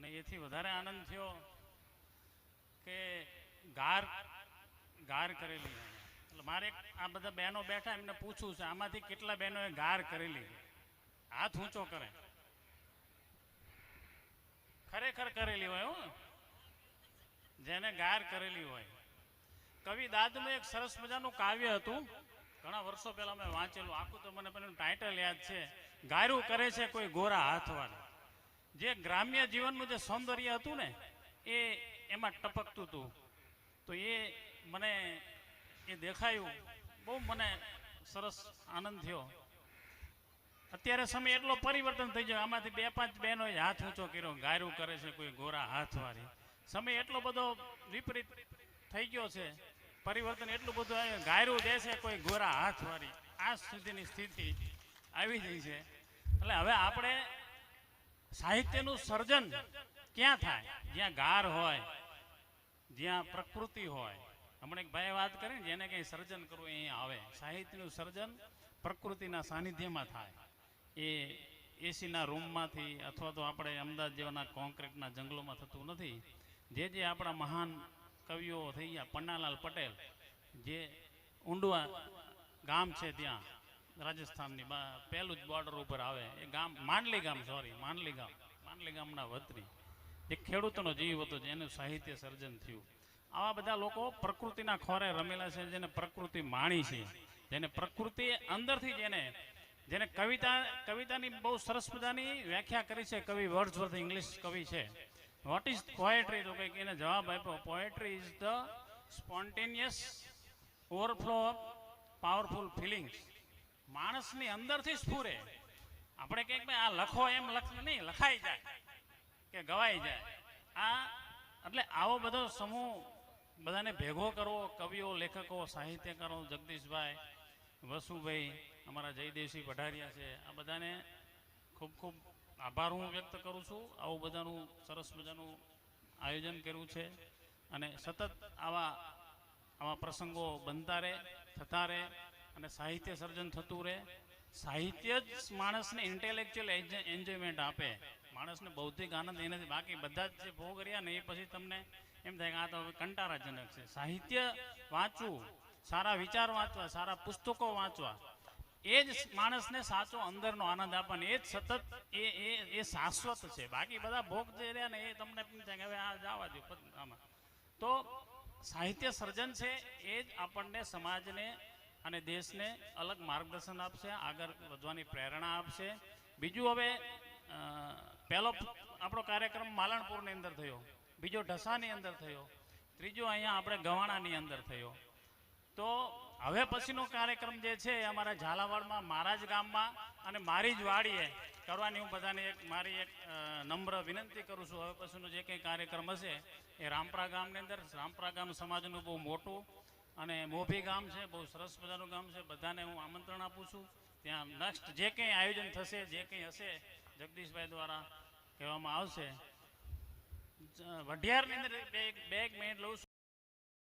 અને એથી વધારે આનંદ થયો કે ગાર ગાર કરેલી. એટલે મારે આ બધા બહેનો બેઠા એમને પૂછવું છે આમાંથી કેટલા બહેનોએ ગાર કરેલી? હાથ ઊંચો કરે. ખરેખર કરેલી હોય હો, જેને ગાર કરેલી હોય. કવિ દાદનું એક સરસ મજાનું કાવ્ય હતું, ઘણા વર્ષો પહેલા મેં વાંચેલું, આખું તો મને પેલું ટાઇટલ યાદ છે, ગાયરું કરે છે કોઈ ગોરા હાથવાળા. જે ગ્રામ્ય જીવનનું જે સૌંદર્ય હતું ને એ એમાં ટપકતું હતું. તો એ મને એ દેખાયું, બહુ મને સરસ આનંદ થયો. અત્યારે સમય એટલો પરિવર્તન થઈ ગયો, આમાંથી 2-5 બહેનોએ હાથ ઊંચો કર્યો, ગાયરું કરે છે કોઈ ગોરા હાથવાળી. સમય એટલો બધો વિપરીત થઈ ગયો છે, પરિવર્તન એટલું બધું આવ્યું, ગાયરું દે છે કોઈ ગોરા હાથવાળી, આ સુધીની સ્થિતિ આવી ગઈ છે. એટલે હવે આપણે સાહિત્યનું સર્જન ક્યાં થાય? જ્યાં ગાર હોય, જ્યાં પ્રકૃતિ હોય. હમણાં એક ભાઈએ વાત કરી ને, જેને કંઈ સર્જન કરવું અહીંયા આવે. સાહિત્યનું સર્જન પ્રકૃતિના સાનિધ્યમાં થાય. એ એસીના રૂમમાંથી અથવા તો આપણે અમદાવાદ જેવાના કોન્ક્રીટના જંગલોમાં થતું નથી. જે આપણા મહાન કવિઓ થઈ ગયા, પન્નાલાલ પટેલ, જે ઊંડવા ગામ છે ત્યાં રાજસ્થાનની પહેલું જ બોર્ડર ઉપર આવે એ ગામ, માંડલી ગામના વતની, જે ખેડૂતોનો જીવ હતો, જેનું સાહિત્ય સર્જન થયું. આવા બધા લોકો પ્રકૃતિના ખોરે રમેલા છે, જેને પ્રકૃતિ માણી છે, જેને પ્રકૃતિ અંદરથી જેને કવિતાની બહુ સરસ મજાની વ્યાખ્યા કરી છે. કવિ વર્ડસવર્થ ઇંગ્લિશ કવિ છે. What is poetry? તો કંઈક એને જવાબ આપ્યો, poetry is the spontaneous overflow of powerful feelings. માણસની અંદરથી સ્ફુરે. આપણે કંઈક ભાઈ આ લખો એમ નહીં, લખાઈ જાય કે ગવાઈ જાય. આ એટલે આવો બધો સમૂહ બધાને ભેગો કરવો, કવિઓ, લેખકો, સાહિત્યકારો, જગદીશભાઈ, વસુભાઈ, અમારા જયદેવસિંહ પઢારિયા છે, આ બધાને ખૂબ ખૂબ આભાર હું વ્યક્ત કરું છું. આવું બધાનું સરસ મજાનું આયોજન કર્યું છે અને સતત આવા પ્રસંગો બનતા રહે, થતા રહે અને સાહિત્ય સર્જન થતું રહે. સાહિત્ય જ માણસને ઇન્ટેલેક્ચ્યુઅલ એન્જોયમેન્ટ આપે, માણસને બૌદ્ધિક આનંદ એનાથી. બાકી બધા જ જે ભોગ રહ્યા ને એ પછી તમને એમ થાય કે આ તો કંટાળાજનક છે. સાહિત્ય વાંચવું, સારા વિચાર વાંચવા, સારા પુસ્તકો વાંચવા, એ જ માણસને સાચો અંદરનો આનંદ આપવાનો, એ જ સતત એ શાશ્વત છે. બાકી બધા ભોગ જે રહ્યા ને એ તમને એમ થાય કે હવે આ જવા દો આમાં. તો સાહિત્ય સર્જન છે એ જ આપણને, સમાજને અને દેશને અલગ માર્ગદર્શન આપશે, આગળ વધવાની પ્રેરણા આપશે. બીજું, હવે પહેલો આપણો કાર્યક્રમ માલણપુરની અંદર થયો, બીજો ઢસાની અંદર થયો, ત્રીજો અહીંયા આપણે ગવાણાની અંદર થયો. તો હવે પછીનો કાર્યક્રમ જે છે એ અમારા ઝાલાવાડમાં, મારા જ ગામમાં અને મારી જ વાડીએ કરવાની હું બધાને મારી એક નમ્ર વિનંતી કરું છું. હવે પછીનો જે કંઈ કાર્યક્રમ હશે એ રામપરા ગામની અંદર, રામપરા ગામ સમાજનું બહુ મોટું અને મોભી ગામ છે, બહુ સરસ મજાનું ગામ છે. બધાને હું આમંત્રણ આપું છું. ત્યાં નેક્સ્ટ જે કંઈ આયોજન થશે, જે કંઈ હશે, જગદીશભાઈ દ્વારા કહેવામાં આવશે. વઢિયારની અંદર બે મિનિટ લઉં છું.